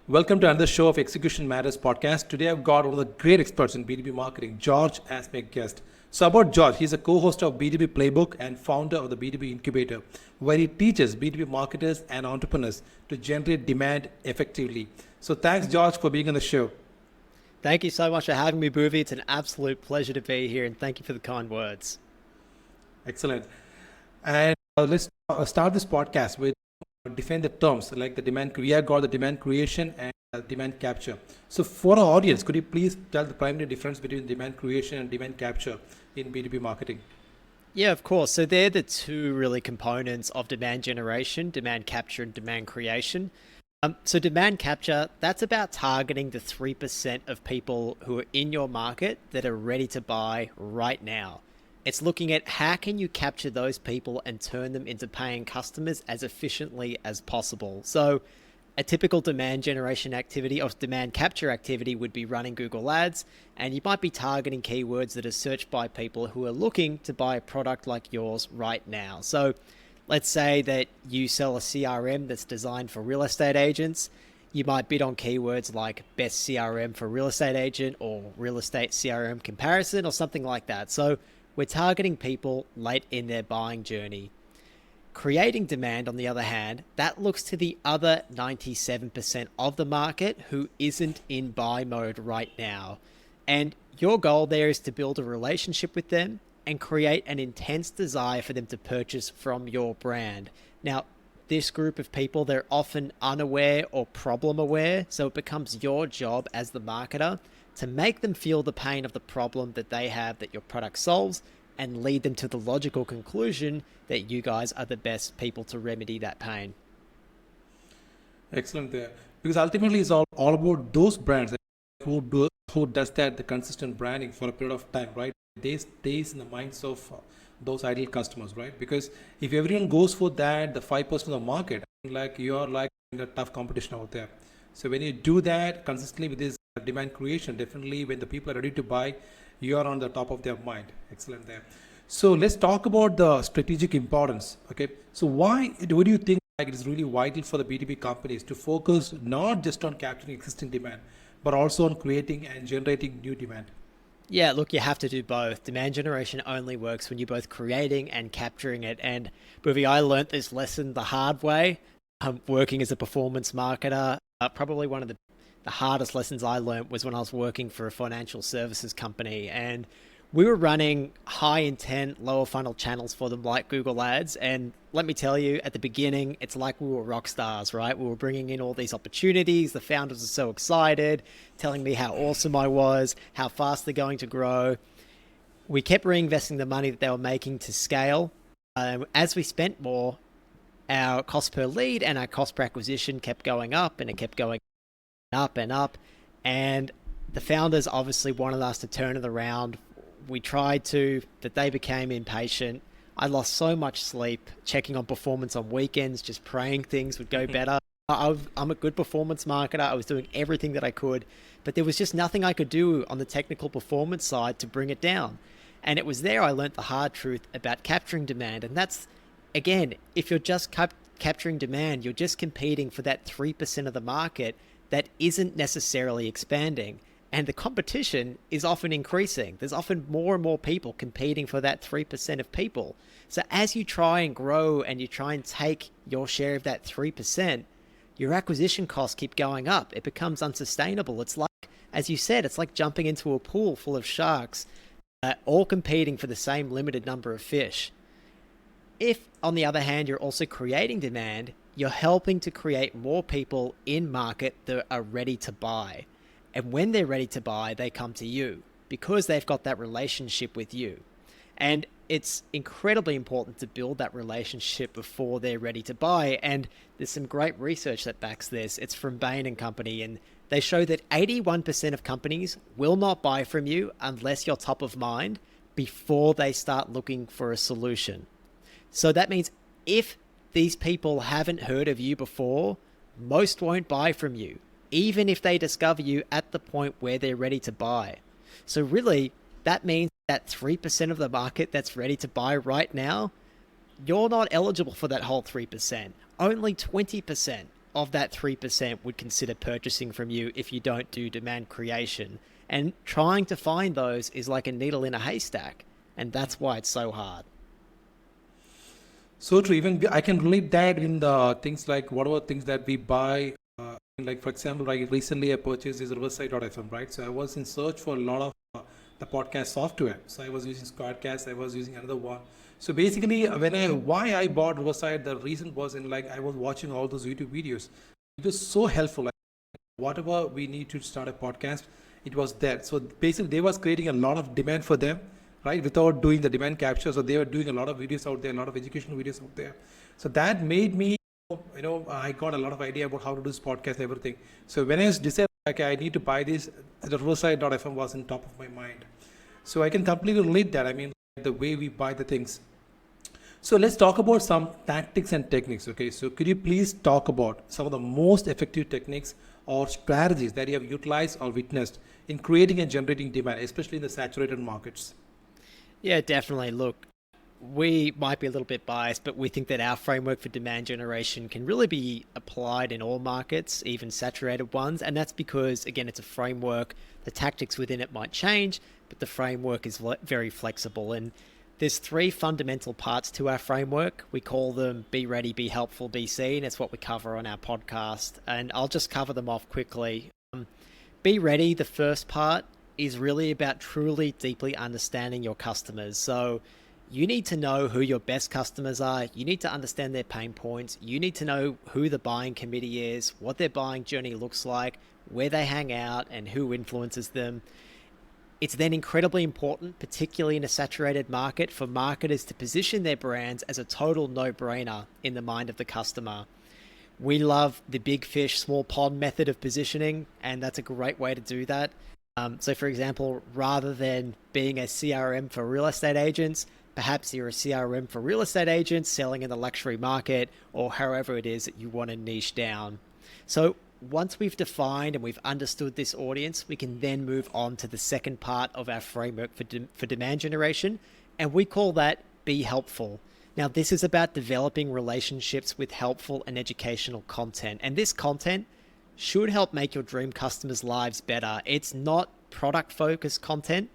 Welcome to another show of Execution Matters podcast. Today I've got one of the great experts in B2B marketing, George, as my guest. So about George, he's a co-host of B2B Playbook and founder of the B2B Incubator, where he teaches B2B marketers and entrepreneurs to generate demand effectively. So thanks, George, for being on the show. Thank you so much for having me, Bhuvi. It's an absolute pleasure to be here, and thank you for the kind words. Excellent. And let's start this podcast with define the terms like the demand. We have got the demand creation and demand capture. So for our audience, could you please tell the primary difference between demand creation and demand capture in B2B marketing? Yeah, of course. So they're the two really components of demand generation, demand capture, and demand creation. So demand capture, that's about targeting the 3% of people who are in your market that are ready to buy right now. It's looking at how can you capture those people and turn them into paying customers as efficiently as possible. So a typical demand generation activity or demand capture activity would be running Google Ads, and you might be targeting keywords that are searched by people who are looking to buy a product like yours right now. So let's say that you sell a CRM that's designed for real estate agents. You might bid on keywords like best CRM for real estate agent or real estate CRM comparison or something like that. So we're targeting people late in their buying journey. Creating demand, on the other hand, that looks to the other 97% of the market who isn't in buy mode right now. And your goal there is to build a relationship with them and create an intense desire for them to purchase from your brand. Now, this group of people, they're often unaware or problem aware, so it becomes your job as the marketer to make them feel the pain of the problem that they have that your product solves and lead them to the logical conclusion that you guys are the best people to remedy that pain. Excellent there. Because ultimately it's all about those brands who does that, the consistent branding for a period of time, right? They stays in the minds of those ideal customers, right? Because if everyone goes for that, the 5% of the market, like you are like in a tough competition out there. So when you do that consistently with this demand creation, definitely when the people are ready to buy, you are on the top of their mind. Excellent there. So let's talk about the strategic importance. Okay. So why do you think like it is really vital for the B2B companies to focus not just on capturing existing demand, but also on creating and generating new demand? Yeah, look, you have to do both. Demand generation only works when you're both creating and capturing it. And Bhuvi, I learned this lesson the hard way. Working as a performance marketer, probably one of the hardest lessons I learned was when I was working for a financial services company, and we were running high intent, lower funnel channels for them like Google Ads. And let me tell you, at the beginning, it's like we were rock stars, right? We were bringing in all these opportunities. The founders are so excited, telling me how awesome I was, how fast they're going to grow. We kept reinvesting the money that they were making to scale. As we spent more, our cost per lead and our cost per acquisition kept going up, and it kept going up and up. And the founders obviously wanted us to turn it around. We tried to, but they became impatient. I lost so much sleep checking on performance on weekends, just praying things would go better. I'm a good performance marketer. I was doing everything that I could, but there was just nothing I could do on the technical performance side to bring it down. And it was there I learned the hard truth about capturing demand. And that's, again, if you're just capturing demand, you're just competing for that 3% of the market that isn't necessarily expanding. And the competition is often increasing. There's often more and more people competing for that 3% of people. So as you try and grow and you try and take your share of that 3%, your acquisition costs keep going up. It becomes unsustainable. It's like, as you said, it's like jumping into a pool full of sharks, all competing for the same limited number of fish. If, on the other hand, you're also creating demand, you're helping to create more people in market that are ready to buy. And when they're ready to buy, they come to you because they've got that relationship with you. And it's incredibly important to build that relationship before they're ready to buy. And there's some great research that backs this. It's from Bain & Company, and they show that 81% of companies will not buy from you unless you're top of mind before they start looking for a solution. So that means if these people haven't heard of you before, most won't buy from you, even if they discover you at the point where they're ready to buy. So really, that means that 3% of the market that's ready to buy right now, you're not eligible for that whole 3%. Only 20% of that 3% would consider purchasing from you if you don't do demand creation. And trying to find those is like a needle in a haystack. And that's why it's so hard. So true. Even I can relate that in the things like whatever things that we buy. Like for example, like recently I purchased this Riverside.fm, right? So I was in search for a lot of the podcast software. So I was using Squadcast. I was using another one. So basically, why I bought Riverside, the reason was in like I was watching all those YouTube videos. It was so helpful. Like whatever we need to start a podcast, it was there. So basically, they was creating a lot of demand for them, right? Without doing the demand capture. So they were doing a lot of videos out there, a lot of educational videos out there. So that made me, I got a lot of idea about how to do this podcast, everything. So when I decided, okay, I need to buy this, the Riverside.fm was in top of my mind. So I can completely relate that. I mean, the way we buy the things. So let's talk about some tactics and techniques. Okay, so could you please talk about some of the most effective techniques or strategies that you have utilized or witnessed in creating and generating demand, especially in the saturated markets? Yeah, definitely. Look, we might be a little bit biased, but we think that our framework for demand generation can really be applied in all markets, even saturated ones. And that's because, again, it's a framework. The tactics within it might change, but the framework is very flexible. And there's three fundamental parts to our framework. We call them be ready, be helpful, be seen. It's what we cover on our podcast. And I'll just cover them off quickly. Be ready, the first part, is really about truly deeply understanding your customers. So you need to know who your best customers are. You need to understand their pain points. You need to know who the buying committee is, what their buying journey looks like, where they hang out, and who influences them. It's then incredibly important, particularly in a saturated market, for marketers to position their brands as a total no-brainer in the mind of the customer. We love the big fish, small pond method of positioning, and that's a great way to do that. So for example, rather than being a CRM for real estate agents, perhaps you're a CRM for real estate agents selling in the luxury market, or however it is that you want to niche down. So once we've defined and we've understood this audience, we can then move on to the second part of our framework for demand generation, and we call that be helpful. Now, this is about developing relationships with helpful and educational content, and this content should help make your dream customers' lives better. It's not product-focused content,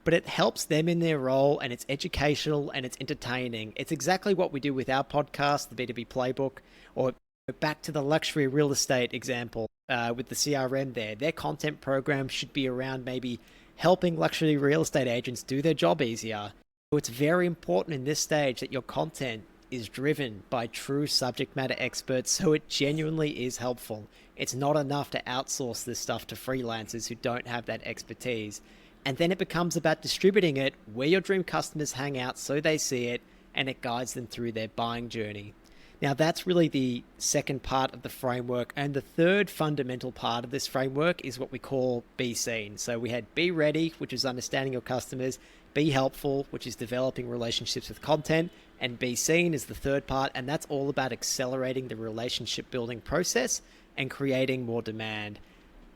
but it helps them in their role, and it's educational and it's entertaining. It's exactly what we do with our podcast, the B2B Playbook, or back to the luxury real estate example with the CRM there. Their content program should be around maybe helping luxury real estate agents do their job easier. So it's very important in this stage that your content is driven by true subject matter experts, so it genuinely is helpful. It's not enough to outsource this stuff to freelancers who don't have that expertise. And then it becomes about distributing it where your dream customers hang out so they see it, and it guides them through their buying journey. Now, that's really the second part of the framework. And the third fundamental part of this framework is what we call be seen. So we had be ready, which is understanding your customers, be helpful, which is developing relationships with content, and be seen is the third part. And that's all about accelerating the relationship building process and creating more demand.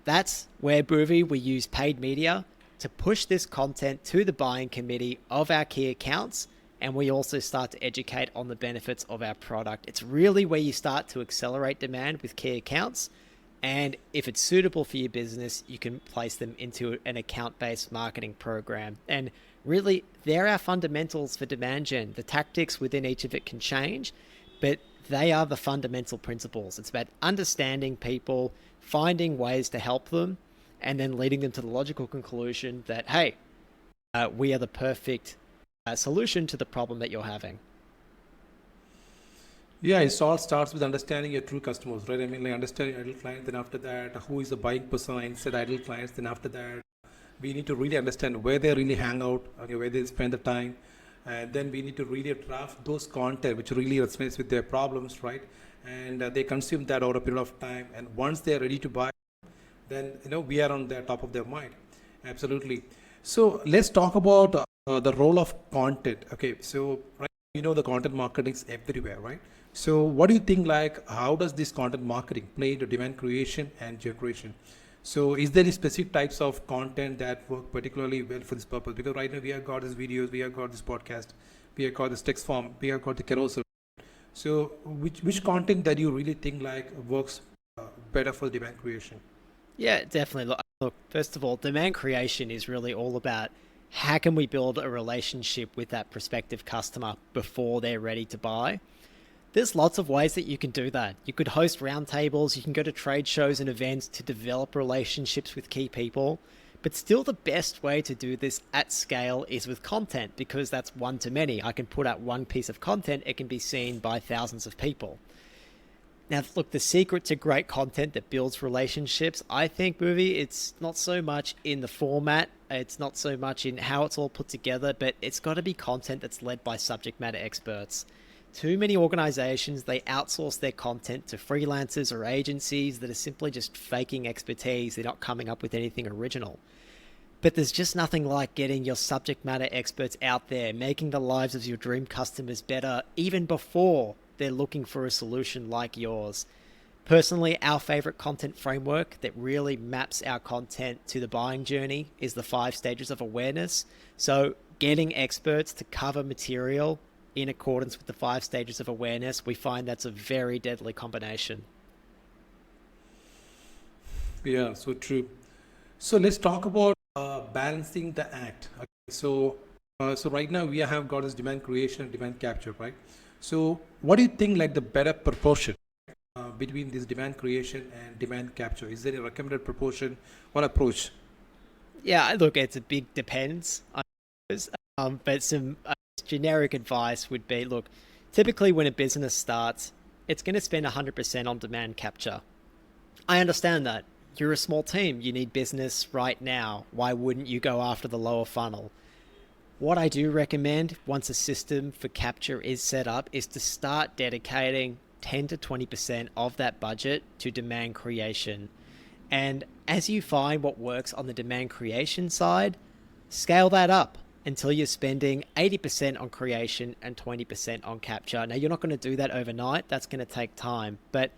That's where Bhuvi, we use paid media to push this content to the buying committee of our key accounts. And we also start to educate on the benefits of our product. It's really where you start to accelerate demand with key accounts. And if it's suitable for your business, you can place them into an account-based marketing program. And really, they're our fundamentals for demand gen. The tactics within each of it can change, but they are the fundamental principles. It's about understanding people, finding ways to help them, and then leading them to the logical conclusion that, hey, we are the perfect solution to the problem that you're having. Yeah, it all starts with understanding your true customers, right? I mean, like understanding ideal clients, then after that, who is the buying persona inside ideal clients, then after that, we need to really understand where they really hang out, okay, where they spend the time, and then we need to really draft those content which really resonates with their problems, right? And they consume that over a period of time, and once they're ready to buy, then we are on the top of their mind. Absolutely. So let's talk about the role of content. Okay, so right, the content marketing is everywhere, right? So what do you think, like, how does this content marketing play into demand creation and generation? So is there any specific types of content that work particularly well for this purpose? Because right now we have got these videos, we have got this podcast, we have got this text form, we have got the carousel. So which content that you really think like works better for demand creation? Yeah, definitely. Look, first of all, demand creation is really all about how can we build a relationship with that prospective customer before they're ready to buy. There's lots of ways that you can do that. You could host roundtables, you can go to trade shows and events to develop relationships with key people. But still, the best way to do this at scale is with content because that's one to many. I can put out one piece of content, it can be seen by thousands of people. Now, look, the secret to great content that builds relationships, I think, movie, it's not so much in the format, it's not so much in how it's all put together, but it's got to be content that's led by subject matter experts. Too many organizations, they outsource their content to freelancers or agencies that are simply just faking expertise. They're not coming up with anything original. But there's just nothing like getting your subject matter experts out there, making the lives of your dream customers better even before they're looking for a solution like yours. Personally, our favorite content framework that really maps our content to the buying journey is the 5 stages of awareness. So getting experts to cover material in accordance with the 5 stages of awareness, we find that's a very deadly combination. Yeah, so true. So let's talk about balancing the act. Okay. So right now we have got this demand creation and demand capture, right? So what do you think like the better proportion between this demand creation and demand capture? Is there a recommended proportion or approach? Yeah, look, it's a big depends. But some generic advice would be, look, typically when a business starts, it's going to spend 100% on demand capture. I understand that. You're a small team. You need business right now. Why wouldn't you go after the lower funnel? What I do recommend once a system for capture is set up is to start dedicating 10 to 20% of that budget to demand creation. And as you find what works on the demand creation side, scale that up until you're spending 80% on creation and 20% on capture. Now, you're not going to do that overnight. That's going to take time. But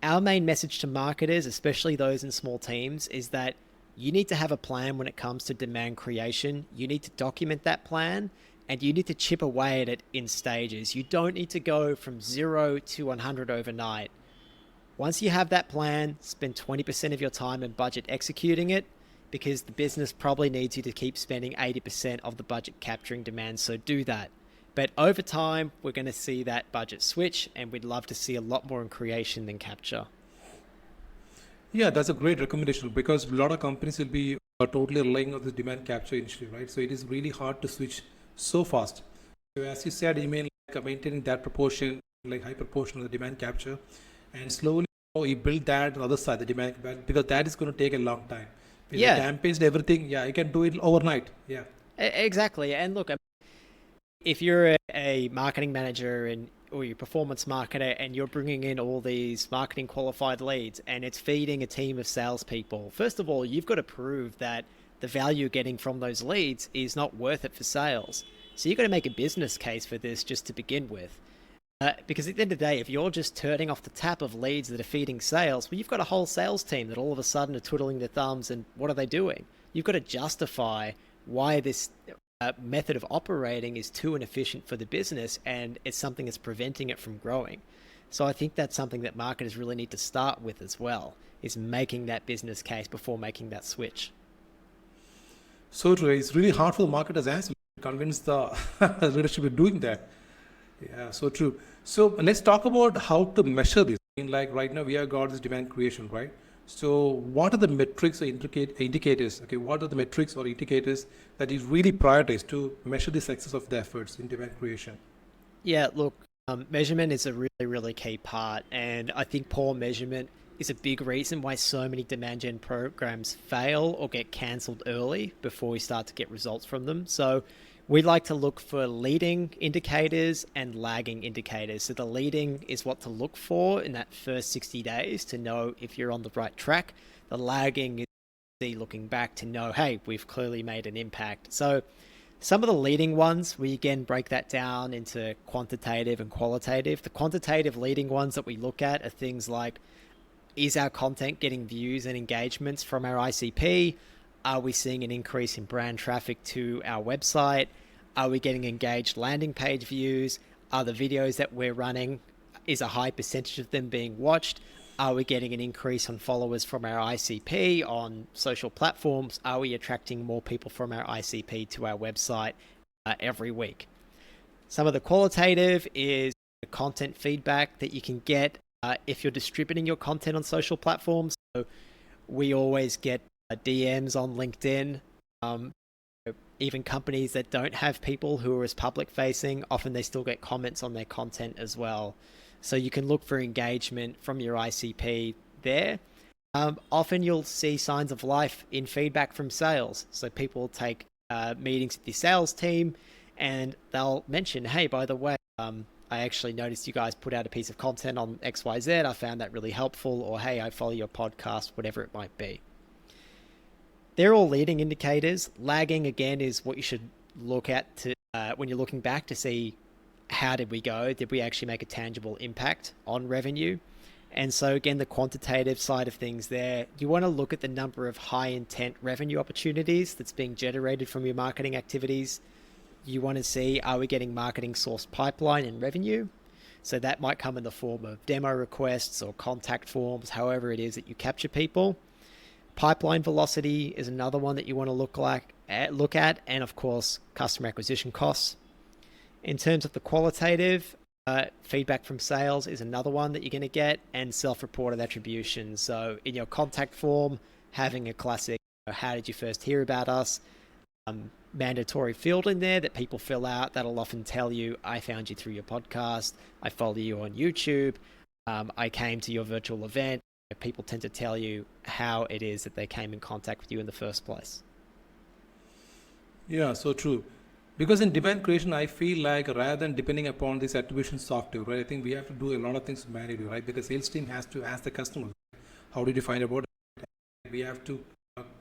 our main message to marketers, especially those in small teams, is that you need to have a plan when it comes to demand creation. You need to document that plan and you need to chip away at it in stages. You don't need to go from 0 to 100 overnight. Once you have that plan, spend 20% of your time and budget executing it because the business probably needs you to keep spending 80% of the budget capturing demand. So do that. But over time, we're going to see that budget switch and we'd love to see a lot more in creation than capture. Yeah, that's a great recommendation because a lot of companies will be totally relying on the demand capture initially, right? So it is really hard to switch so fast. So as you said, you mean like maintaining that proportion, like high proportion of the demand capture, and slowly you build that on the other side, the demand because that is going to take a long time. With the Yeah, campaigns and everything, yeah, you can do it overnight. Yeah. exactly. And look, if you're a marketing manager and or you're a performance marketer and you're bringing in all these marketing qualified leads and it's feeding a team of salespeople, first of all, you've got to prove that the value you're getting from those leads is not worth it for sales. So you've got to make a business case for this just to begin with. Because at the end of the day, if you're just turning off the tap of leads that are feeding sales, well, you've got a whole sales team that all of a sudden are twiddling their thumbs and what are they doing? You've got to justify why this method of operating is too inefficient for the business and it's something that's preventing it from growing. So I think that's something that marketers really need to start with as well, is making that business case before making that switch. So true. It's really hard for the marketers as well to convince the leadership of doing that. Yeah, so true. So let's talk about how to measure this. I mean, like right now we have got this demand creation, right? So what are the metrics or indicators? Okay, what are the metrics or indicators that you really prioritize to measure the success of the efforts in demand creation? Yeah, look, measurement is a really, really key part. And I think poor measurement is a big reason why so many demand gen programs fail or get cancelled early before we start to get results from them. So we like to look for leading indicators and lagging indicators. So the leading is what to look for in that first 60 days to know if you're on the right track. The lagging is looking back to know, hey, we've clearly made an impact. So some of the leading ones, we again break that down into quantitative and qualitative. The quantitative leading ones that we look at are things like, is our content getting views and engagements from our ICP? Are we seeing an increase in brand traffic to our website? Are we getting engaged landing page views? Are the videos that we're running, is a high percentage of them being watched? Are we getting an increase on followers from our ICP on social platforms? Are we attracting more people from our ICP to our website every week? Some of the qualitative is the content feedback that you can get if you're distributing your content on social platforms. So we always get DMs on LinkedIn. Even companies that don't have people who are as public facing, often they still get comments on their content as well. So you can look for engagement from your ICP there. Often you'll see signs of life in feedback from sales. So people take meetings with the sales team and they'll mention, hey, by the way, I actually noticed you guys put out a piece of content on XYZ. I found that really helpful. Or, hey, I follow your podcast, whatever it might be. They're all leading indicators. Lagging, again, is what you should look at to when you're looking back to see how did we go? Did we actually make a tangible impact on revenue? And so, again, the quantitative side of things there, you want to look at the number of high intent revenue opportunities that's being generated from your marketing activities. You want to see, are we getting marketing source pipeline and revenue? So that might come in the form of demo requests or contact forms, however it is that you capture people. Pipeline velocity is another one that you want to look at, and of course, customer acquisition costs. In terms of the qualitative, feedback from sales is another one that you're going to get, and self-reported attribution. So in your contact form, having a classic, how did you first hear about us? Mandatory field in there that people fill out that'll often tell you, I found you through your podcast, I follow you on YouTube, I came to your virtual event. People tend to tell you how it is that they came in contact with you in the first place. Yeah, so true. Because in demand creation, I feel like rather than depending upon this attribution software, right, I think we have to do a lot of things manually, right? Because sales team has to ask the customer, how did you find about it? We have to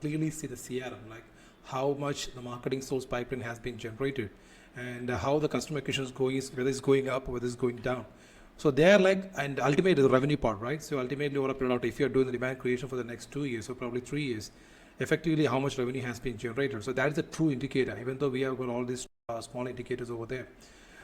clearly see the CRM, like how much the marketing source pipeline has been generated and how the customer acquisition is going, whether it's going up or whether it's going down. So they are like, and ultimately the revenue part, right? So ultimately over a period of time, if you're doing the demand creation for the next 2 years or probably 3 years, effectively how much revenue has been generated. So that is a true indicator, even though we have got all these small indicators over there.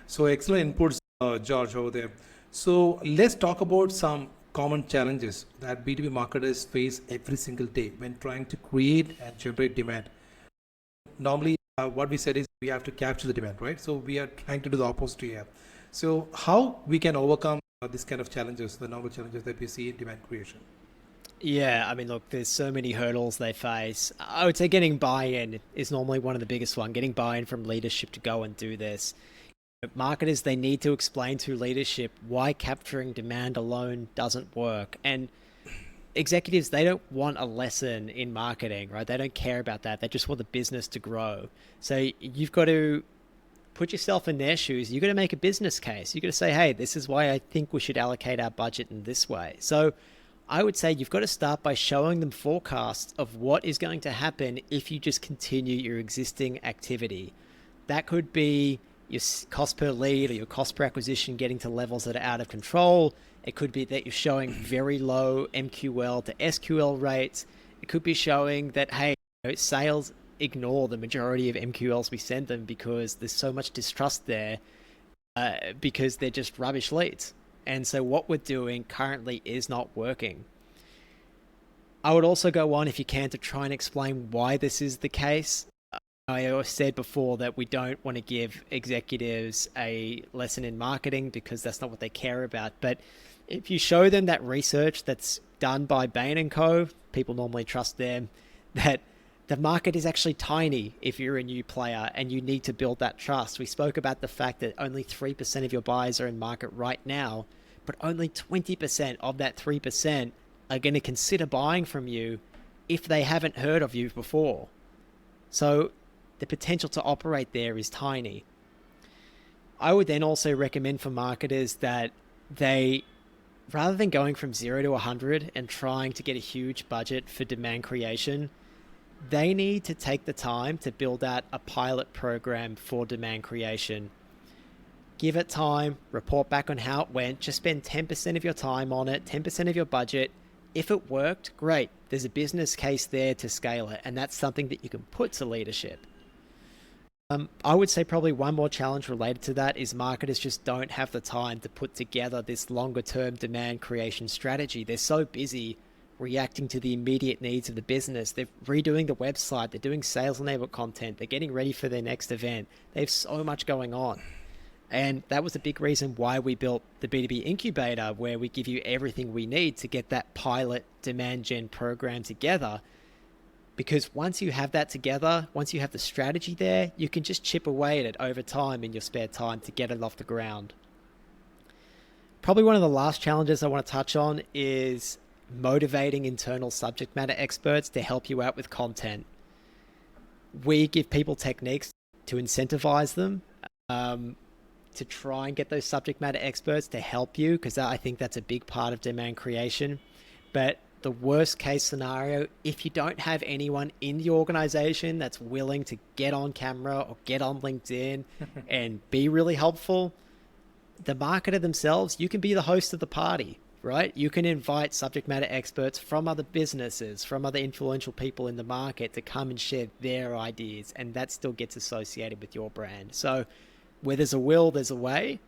So excellent inputs, George, over there. So let's talk about some common challenges that B2B marketers face every single day when trying to create and generate demand. Normally, what we said is we have to capture the demand, right? So we are trying to do the opposite here. So how we can overcome this kind of challenges, the normal challenges that we see in demand creation? Yeah, I mean, look, there's so many hurdles they face. I would say getting buy-in is normally one of the biggest one, getting buy-in from leadership to go and do this. Marketers, they need to explain to leadership why capturing demand alone doesn't work. And executives, they don't want a lesson in marketing, right? They don't care about that. They just want the business to grow. So you've got to put yourself in their shoes. You've got to make a business case. You've got to say, hey, this is why I think we should allocate our budget in this way. So I would say you've got to start by showing them forecasts of what is going to happen if you just continue your existing activity. That could be your cost per lead or your cost per acquisition getting to levels that are out of control. It could be that you're showing very low MQL to SQL rates. It could be showing that, hey, sales ignore the majority of MQLs we send them because there's so much distrust there because they're just rubbish leads. And so what we're doing currently is not working. I would also go on, if you can, to try and explain why this is the case. I said before that we don't want to give executives a lesson in marketing because that's not what they care about. But if you show them that research that's done by Bain & Co., people normally trust them, that the market is actually tiny if you're a new player and you need to build that trust. We spoke about the fact that only 3% of your buyers are in market right now, but only 20% of that 3% are going to consider buying from you if they haven't heard of you before. So the potential to operate there is tiny. I would then also recommend for marketers that they, rather than going from 0 to 100 and trying to get a huge budget for demand creation, they need to take the time to build out a pilot program for demand creation. Give it time, report back on how it went, just spend 10% of your time on it, 10% of your budget. If it worked, great. There's a business case there to scale it, and that's something that you can put to leadership. I would say probably one more challenge related to that is marketers just don't have the time to put together this longer term demand creation strategy. They're so busy reacting to the immediate needs of the business. They're redoing the website, they're doing sales enabled content, they're getting ready for their next event. They have so much going on. And that was a big reason why we built the B2B Incubator, where we give you everything we need to get that pilot demand gen program together. Because once you have that together, once you have the strategy there, you can just chip away at it over time in your spare time to get it off the ground. Probably one of the last challenges I want to touch on is motivating internal subject matter experts to help you out with content. We give people techniques to incentivize them, to try and get those subject matter experts to help you, because I think that's a big part of demand creation. But the worst case scenario, if you don't have anyone in the organization that's willing to get on camera or get on LinkedIn and be really helpful, the marketer themselves, you can be the host of the party, right? You can invite subject matter experts from other businesses, from other influential people in the market to come and share their ideas, and that still gets associated with your brand. So where there's a will, there's a way.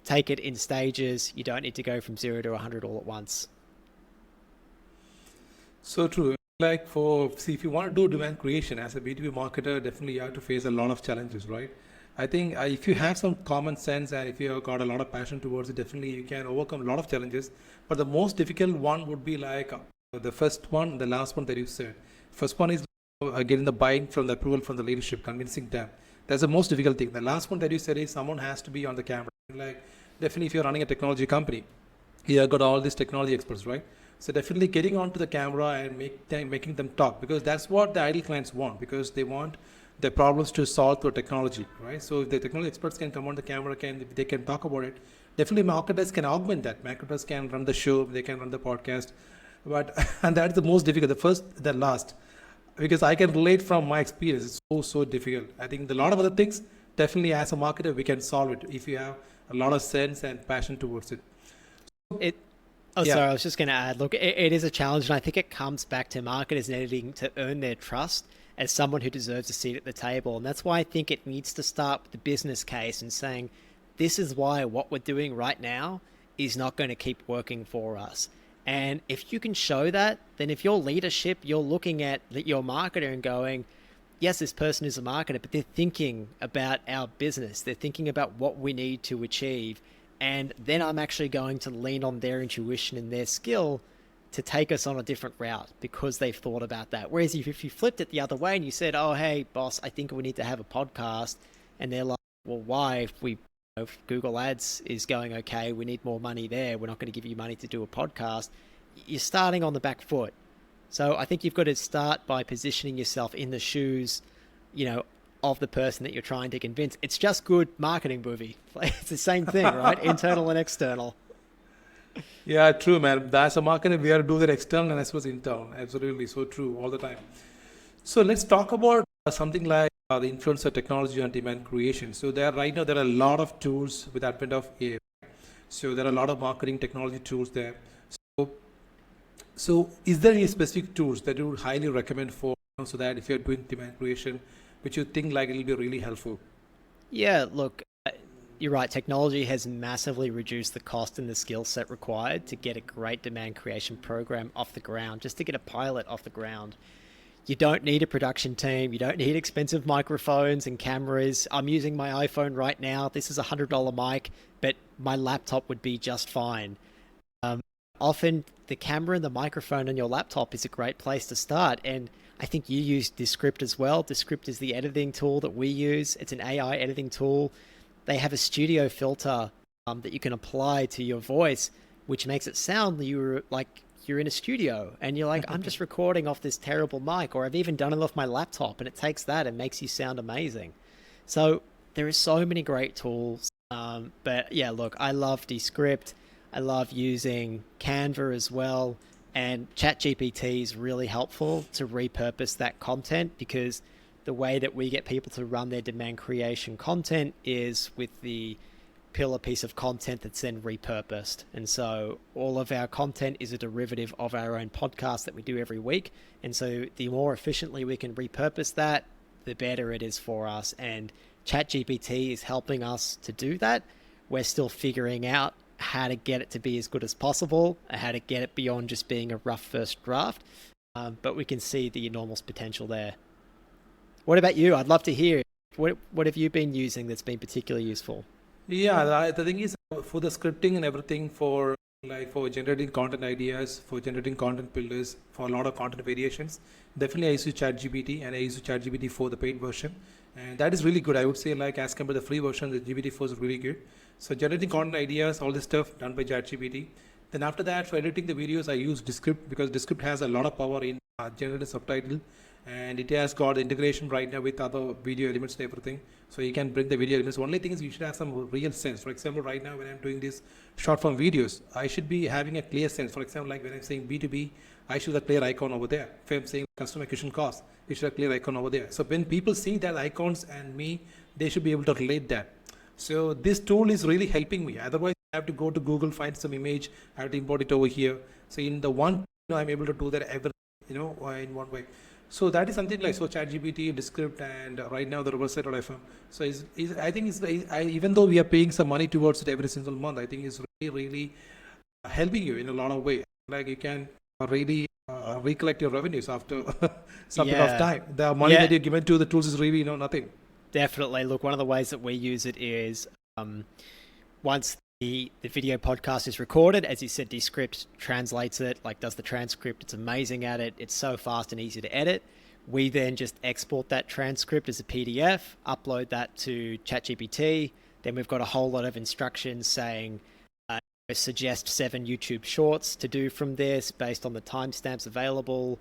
Take it in stages. You don't need to go from 0 to 100 all at once. So true. Like if you want to do demand creation as a B2B marketer, definitely you have to face a lot of challenges, right? I think if you have some common sense and if you have got a lot of passion towards it, definitely you can overcome a lot of challenges. But the most difficult one would be like the first one, the last one that you said. First one is getting the buy-in from the approval from the leadership, convincing them. That's the most difficult thing. The last one that you said is someone has to be on the camera. Like definitely if you're running a technology company, you have got all these technology experts, right? So definitely getting onto the camera and making them talk, because that's what the ideal clients want, because they want their problems to solve through technology, right? So if the technology experts can come on the camera, they can talk about it. Definitely marketers can augment that. Marketers can run the show, they can run the podcast, but and that's the most difficult. The first, the last, because I can relate from my experience. It's so difficult. I think a lot of other things, definitely as a marketer, we can solve it if you have a lot of sense and passion towards it. Sorry, I was just going to add, look, it is a challenge, and I think it comes back to marketers needing to earn their trust as someone who deserves a seat at the table. And that's why I think it needs to start with the business case and saying, this is why what we're doing right now is not going to keep working for us. And if you can show that, then if your leadership, you're looking at your marketer and going, yes, this person is a marketer, but they're thinking about our business. They're thinking about what we need to achieve. And then I'm actually going to lean on their intuition and their skill to take us on a different route because they've thought about that. Whereas if you flipped it the other way and you said, oh, hey, boss, I think we need to have a podcast. And they're like, well, why? If Google Ads is going okay, we need more money there. We're not going to give you money to do a podcast. You're starting on the back foot. So I think you've got to start by positioning yourself in the shoes, of the person that you're trying to convince. It's just good marketing, Boovy. It's the same thing, right? Internal and external. Yeah, true, man. As a marketer, we have to do that external and as well as internal. Absolutely, so true all the time. So let's talk about something like the influencer technology and demand creation. So right now there are a lot of tools with advent of AI. So there are a lot of marketing technology tools there. So is there any specific tools that you would highly recommend so that if you're doing demand creation, which you think like it'll be really helpful? Yeah, look, you're right. Technology has massively reduced the cost and the skill set required to get a great demand creation program off the ground, just to get a pilot off the ground. You don't need a production team. You don't need expensive microphones and cameras. I'm using my iPhone right now. This is a $100 mic, but my laptop would be just fine. Often the camera and the microphone on your laptop is a great place to start. And I think you use Descript as well. Descript is the editing tool that we use. It's an AI editing tool. They have a studio filter that you can apply to your voice, which makes it sound like you're in a studio and you're like, I'm just recording off this terrible mic, or I've even done it off my laptop, and it takes that and makes you sound amazing. So there are so many great tools. But yeah, look, I love Descript. I love using Canva as well. And ChatGPT is really helpful to repurpose that content, because the way that we get people to run their demand creation content is with the pillar piece of content that's then repurposed. And so all of our content is a derivative of our own podcast that we do every week. And so the more efficiently we can repurpose that, the better it is for us. And ChatGPT is helping us to do that. We're still figuring out how to get it to be as good as possible, how to get it beyond just being a rough first draft. But we can see the enormous potential there. What about you? I'd love to hear. What have you been using that's been particularly useful? Yeah, the thing is for the scripting and everything, for like for generating content ideas, for generating content builders, for a lot of content variations, definitely I use ChatGPT, and I use ChatGPT for the paid version, and that is really good. I would say, like, as compared to the free version, the GPT-4 is really good. So generating content ideas, all this stuff done by ChatGPT. Then after that, for editing the videos, I use Descript, because Descript has a lot of power in generating subtitle, and it has got integration right now with other video elements and everything. So you can bring the video elements. Only thing is you should have some real sense. For example, right now when I'm doing these short form videos, I should be having a clear sense. For example, like when I'm saying B2B, I should have a clear icon over there. If I'm saying customer acquisition cost, it should have a clear icon over there. So when people see that icons and me, they should be able to relate that. So this tool is really helping me. Otherwise, I have to go to Google, find some image, I have to import it over here. So in the one, I'm able to do that in one way. So that is something like, so ChatGPT, Descript, and right now the Riverside.fm. So I think even though we are paying some money towards it every single month, I think it's really helping you in a lot of ways. Like you can really recollect your revenues after some bit of time. The money that you're given to the tools is really nothing. Definitely. Look, one of the ways that we use it is once the video podcast is recorded, as you said, Descript translates it, like does the transcript. It's amazing at it. It's so fast and easy to edit. We then just export that transcript as a PDF, upload that to ChatGPT. Then we've got a whole lot of instructions saying, suggest 7 YouTube shorts to do from this based on the timestamps available.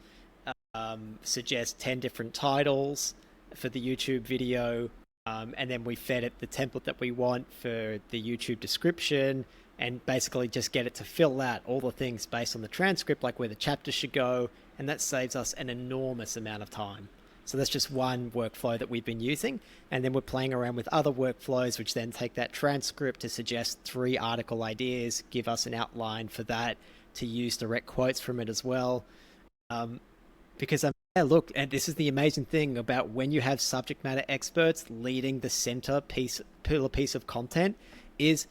Suggest 10 different titles for the YouTube video. And then we fed it the template that we want for the YouTube description, and basically just get it to fill out all the things based on the transcript, like where the chapter should go. And that saves us an enormous amount of time. So that's just one workflow that we've been using. And then we're playing around with other workflows, which then take that transcript to suggest 3 article ideas, give us an outline for that, to use direct quotes from it as well. Because look, and this is the amazing thing about when you have subject matter experts leading the pillar piece of content, is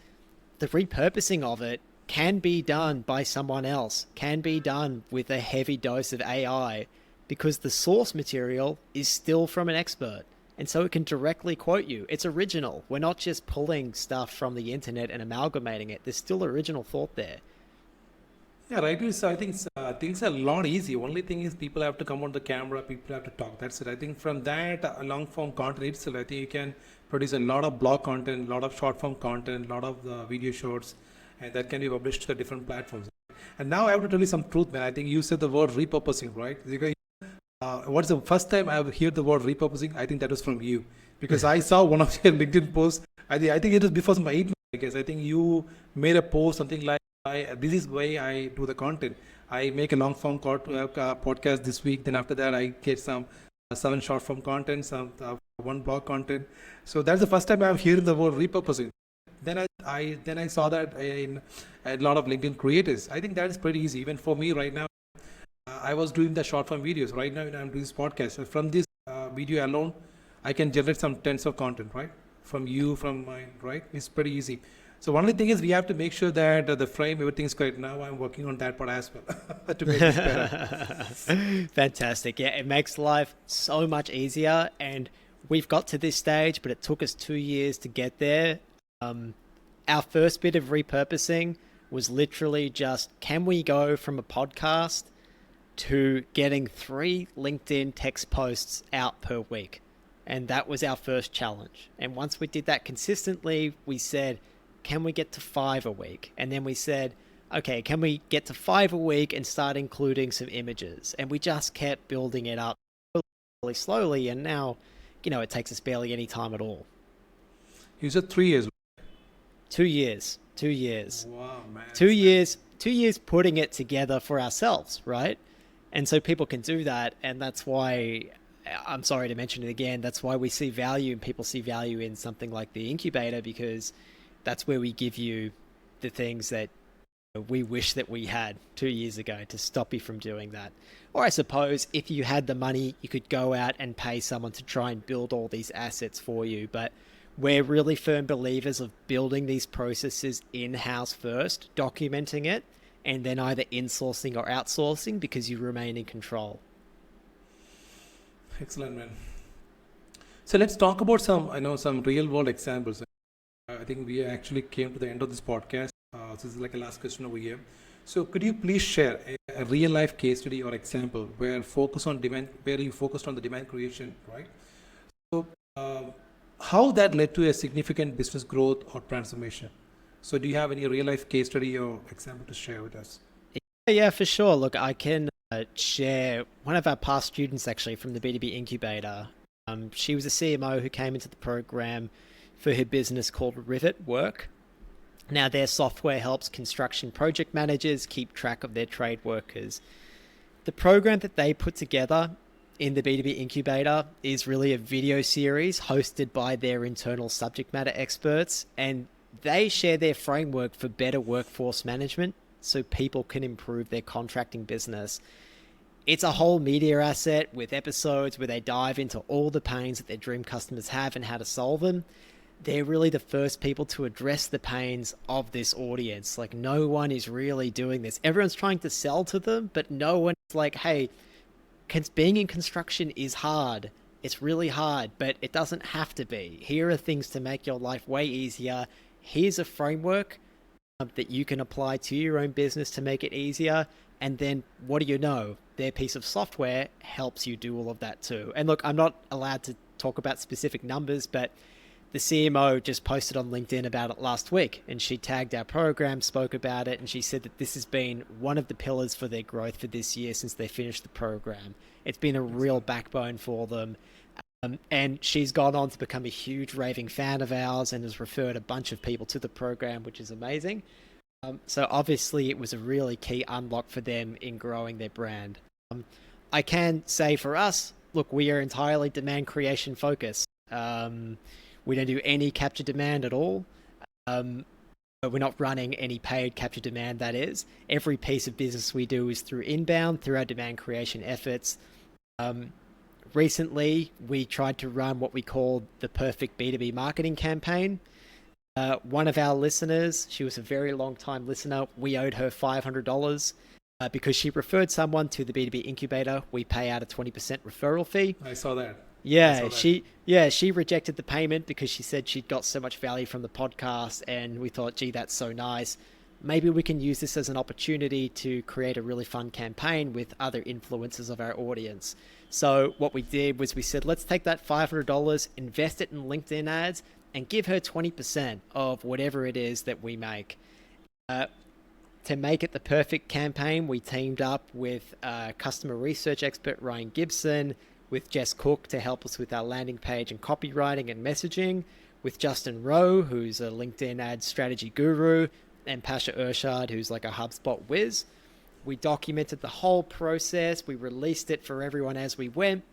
the repurposing of it can be done by someone else, can be done with a heavy dose of AI, because the source material is still from an expert. And so it can directly quote you. It's original. We're not just pulling stuff from the internet and amalgamating it. There's still original thought there. Yeah, right. So I think things are a lot easy. Only thing is people have to come on the camera, people have to talk. That's it. I think from that long form content itself, I think you can produce a lot of blog content, a lot of short form content, a lot of video shorts, and that can be published to different platforms. And now I have to tell you some truth, man. I think you said the word repurposing, right? What's the first time I have heard the word repurposing? I think that was from you, because I saw one of your LinkedIn posts. I think it was before my 8 months, I guess. I think you made a post something like, this is why I do the content. I make a long form podcast this week. Then after that, I get some 7 short form content, some 1 blog content. So that's the first time I'm hearing the word repurposing. Then I saw that in a lot of LinkedIn creators. I think that is pretty easy. Even for me right now, I was doing the short form videos. Right now, I'm doing this podcast. So from this video alone, I can generate some tens of content, right? From you, from mine, right? It's pretty easy. So only thing is we have to make sure that the frame, everything is correct. Now I'm working on that part as well to make it better. Fantastic. Yeah, it makes life so much easier. And we've got to this stage, but it took us 2 years to get there. Our first bit of repurposing was literally just, can we go from a podcast to getting 3 LinkedIn text posts out per week? And that was our first challenge. And once we did that consistently, we said, can we get to 5 a week? And then we said, okay, can we get to 5 a week and start including some images? And we just kept building it up really slowly. And now, it takes us barely any time at all. You said 3 years. 2 years. 2 years. Wow, man. 2 years. 2 years putting it together for ourselves, right? And so people can do that. And that's why, I'm sorry to mention it again, that's why we see value, and people see value in something like the Incubator, because that's where we give you the things that we wish that we had 2 years ago to stop you from doing that. Or I suppose if you had the money, you could go out and pay someone to try and build all these assets for you. But we're really firm believers of building these processes in-house first, documenting it, and then either insourcing or outsourcing because you remain in control. Excellent, man. So let's talk about some real world examples. I think we actually came to the end of this podcast. This is like a last question over here. So could you please share a real life case study or example where you focused on the demand creation, right? So how that led to a significant business growth or transformation? So do you have any real life case study or example to share with us? Yeah, for sure. Look, I can share one of our past students actually from the B2B Incubator. She was a CMO who came into the program for her business called Rivet Work. Now, their software helps construction project managers keep track of their trade workers. The program that they put together in the B2B Incubator is really a video series hosted by their internal subject matter experts, and they share their framework for better workforce management so people can improve their contracting business. It's a whole media asset with episodes where they dive into all the pains that their dream customers have and how to solve them. They're really the first people to address the pains of this audience. Like, no one is really doing this. Everyone's trying to sell to them, but no one's like, hey, being in construction is hard. It's really hard, but it doesn't have to be. Here are things to make your life way easier. Here's a framework that you can apply to your own business to make it easier. And then what do you know? Their piece of software helps you do all of that too. And look, I'm not allowed to talk about specific numbers, but the CMO just posted on LinkedIn about it last week, and she tagged our program, spoke about it, and she said that this has been one of the pillars for their growth for this year since they finished the program. It's been a real backbone for them. And she's gone on to become a huge raving fan of ours and has referred a bunch of people to the program, which is amazing. So obviously it was a really key unlock for them in growing their brand. I can say for us, look, we are entirely demand creation focused. We don't do any capture demand at all. But we're not running any paid capture demand, that is. Every piece of business we do is through inbound, through our demand creation efforts. Recently, we tried to run what we called the perfect B2B marketing campaign. One of our listeners, she was a very long time listener, we owed her $500 because she referred someone to the B2B Incubator. We pay out a 20% referral fee. I saw that. Yeah, she rejected the payment because she said she'd got so much value from the podcast, and we thought, gee, that's so nice. Maybe we can use this as an opportunity to create a really fun campaign with other influencers of our audience. So what we did was we said, let's take that $500, invest it in LinkedIn ads, and give her 20% of whatever it is that we make. To make it the perfect campaign, we teamed up with customer research expert Ryan Gibson, with Jess Cook to help us with our landing page and copywriting and messaging, with Justin Rowe, who's a LinkedIn ad strategy guru, and Pasha Urshad, who's like a HubSpot whiz. We documented the whole process. We released it for everyone as we went,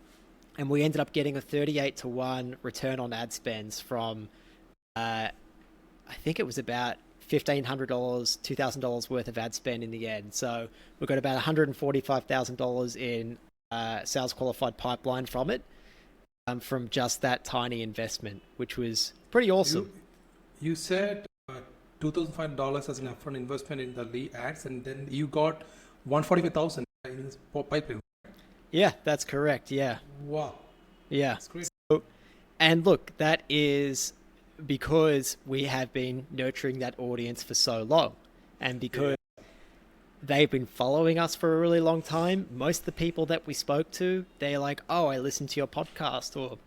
and we ended up getting a 38-to-1 return on ad spends from, I think it was about $1,500, $2,000 worth of ad spend in the end. So we got about $145,000 in sales qualified pipeline from it, from just that tiny investment, which was pretty awesome. You said $2,500 as an upfront investment in the lead ads, and then you got $145,000 in this pipeline. Yeah, that's correct. Yeah. Wow. Yeah. That's great. So, and look, that is because we have been nurturing that audience for so long, and because they've been following us for a really long time. Most of the people that we spoke to, they're like, oh, I listened to your podcast, or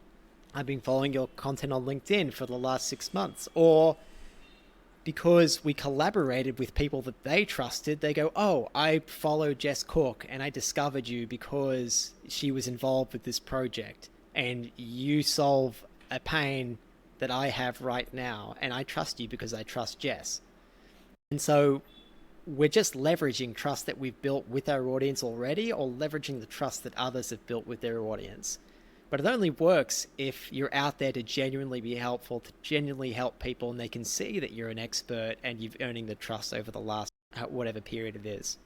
I've been following your content on LinkedIn for the last 6 months. Or because we collaborated with people that they trusted, they go, oh, I follow Jess Cook and I discovered you because she was involved with this project and you solve a pain that I have right now. And I trust you because I trust Jess. And so we're just leveraging trust that we've built with our audience already, or leveraging the trust that others have built with their audience. But it only works if you're out there to genuinely be helpful, to genuinely help people, and they can see that you're an expert and you've earning the trust over the last whatever period it is.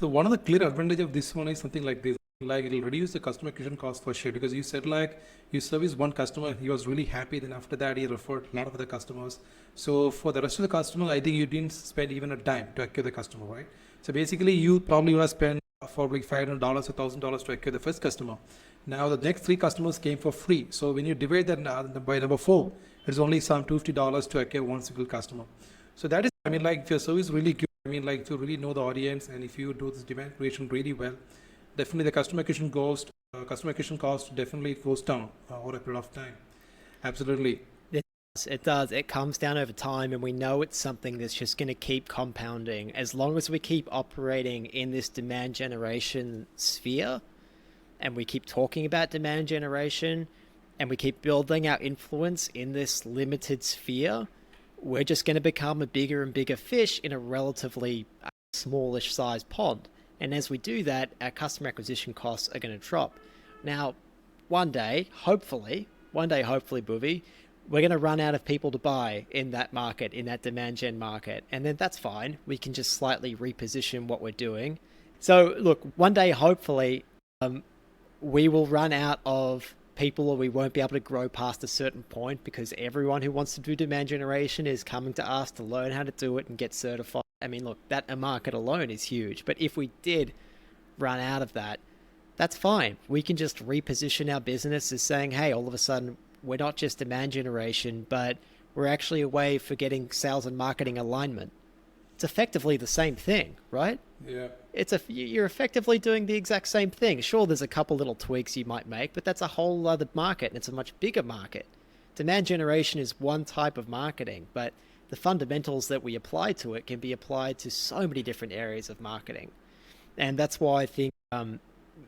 So one of the clear advantage of this one is something like this. Like it'll reduce the customer acquisition cost for sure, because you said like you service one customer, he was really happy. Then after that, he referred a lot of other customers. So for the rest of the customers, I think you didn't spend even a dime to acquire the customer, right? So basically, you probably would have spent for like $500 or $1,000 to acquire the first customer. Now the next three customers came for free. So when you divide that by number four, it's only some $250 to acquire one single customer. So that is, I mean, like if your service is really good, I mean, like if you really know the audience and if you do this demand creation really well, definitely the customer acquisition cost definitely goes down over a period of time. Absolutely. It does. It comes down over time, and we know it's something that's just going to keep compounding. As long as we keep operating in this demand generation sphere, and we keep talking about demand generation, and we keep building our influence in this limited sphere, we're just going to become a bigger and bigger fish in a relatively smallish sized pond. And as we do that, our customer acquisition costs are going to drop. Now, one day, hopefully, Bhuvi, we're going to run out of people to buy in that market, in that demand gen market. And then that's fine. We can just slightly reposition what we're doing. So look, one day, hopefully, we will run out of people, or we won't be able to grow past a certain point, because everyone who wants to do demand generation is coming to us to learn how to do it and get certified. I mean, look, that market alone is huge. But if we did run out of that, that's fine. We can just reposition our business as saying, hey, all of a sudden, we're not just demand generation, but we're actually a way for getting sales and marketing alignment. It's effectively the same thing, right? Yeah. You're effectively doing the exact same thing. Sure, there's a couple little tweaks you might make, but that's a whole other market, and it's a much bigger market. Demand generation is one type of marketing, but the fundamentals that we apply to it can be applied to so many different areas of marketing. And that's why I think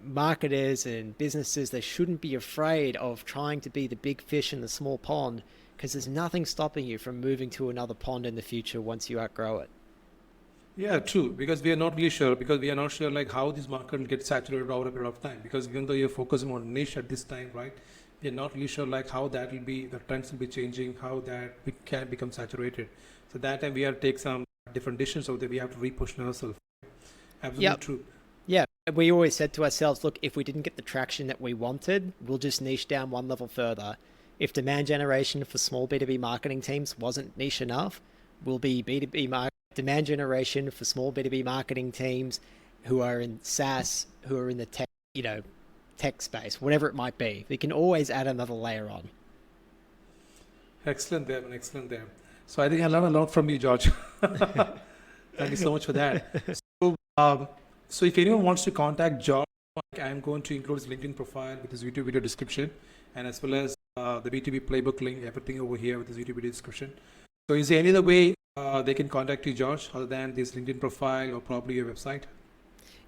marketers and businesses, they shouldn't be afraid of trying to be the big fish in the small pond, because there's nothing stopping you from moving to another pond in the future once you outgrow it. Yeah, true. Because we are not really sure. Because we are not sure like how this market will get saturated over a period of time. Because even though you're focusing on niche at this time, right? We are not really sure like how that will be. The trends will be changing. How that we can become saturated. So that time we have to take some different decisions. So that we have to repush ourselves. Absolutely Yep. true. Yeah, we always said to ourselves, look, if we didn't get the traction that we wanted, we'll just niche down one level further. If demand generation for small B2B marketing teams wasn't niche enough, we'll be demand generation for small B2B marketing teams who are in SaaS, who are in the tech space, whatever it might be. We can always add another layer on. Excellent there, man. Excellent there. So I think I learned a lot from you, George. Thank you so much for that. So if anyone wants to contact George, I'm going to include his LinkedIn profile with his YouTube video description, and as well as the B2B Playbook link, everything over here with his YouTube video description. So is there any other way they can contact you, George, other than this LinkedIn profile or probably your website?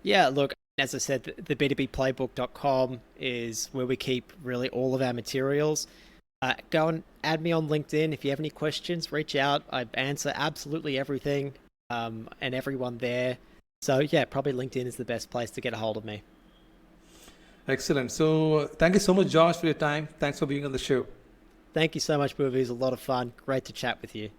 Yeah, look, as I said, the B2BPlaybook.com is where we keep really all of our materials. Go and add me on LinkedIn. If you have any questions, reach out. I answer absolutely everything and everyone there. So yeah, probably LinkedIn is the best place to get a hold of me. Excellent. So thank you so much, Josh, for your time. Thanks for being on the show. Thank you so much, Bhuvi. It was a lot of fun. Great to chat with you.